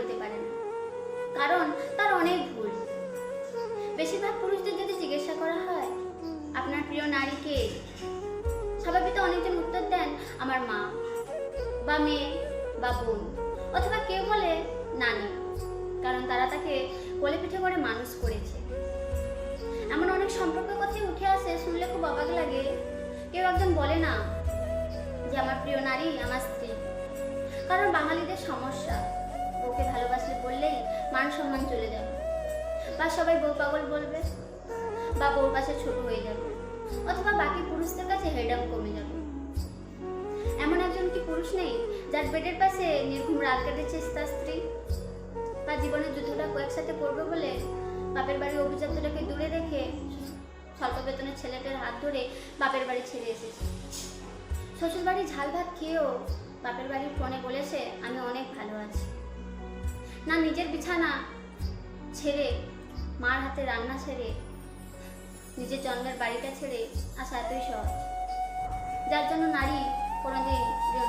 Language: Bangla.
বলতে পারে না, কারণ তার অনেক ভুল। বেশিরভাগ পুরুষদের যদি জিজ্ঞাসা করা হয় আপনার প্রিয় নারী কে, স্বাভাবিক অনেকজন উত্তর দেন আমার মা বা মেয়ে বা বোন, অথবা কেউ বলে নানি, কারণ তারা তাকে কোলে পিঠে করে মানুষ করেছে। এমন অনেক সম্পর্কের কথাই উঠে আসে, শুনলে খুব অবাক লাগে। কেউ একজন বলে না যে আমার প্রিয় নারী আমার স্ত্রী, কারণ বাঙালিদের সমস্যা বউকে ভালোবাসলে বললেই মান সম্মান চলে যাবে, বা সবাই বউ পাগল বলবে, বা বউর পাশে ছোট হয়ে যাবে, অথবা বাকি পুরুষদের কাছে হেডাম কমে যাবে। এমন একজন কি পুরুষ নেই যার বেডের পাশে নির্ঘুম রাত কেটেছে তার স্ত্রী, বা জীবনের যুদ্ধটা একসাথে করবে বলে বাপের বাড়ির অভিজাতটাকে দূরে রেখে স্বল্প বেতনের ছেলেটার হাত ধরে বাপের বাড়ি ছেড়ে এসেছে। শ্বশুর বাড়ি ঝাল ভাত খেয়েও বাপের বাড়ির ফোনে বলেছে আমি অনেক ভালো আছি। না নিজের বিছানা ছেড়ে, মার হাতে রান্না ছেড়ে, নিজের জন্মের বাড়িটা ছেড়ে আসা এতই সহজ, যার জন্য নারী কোনোদিন প্রিয়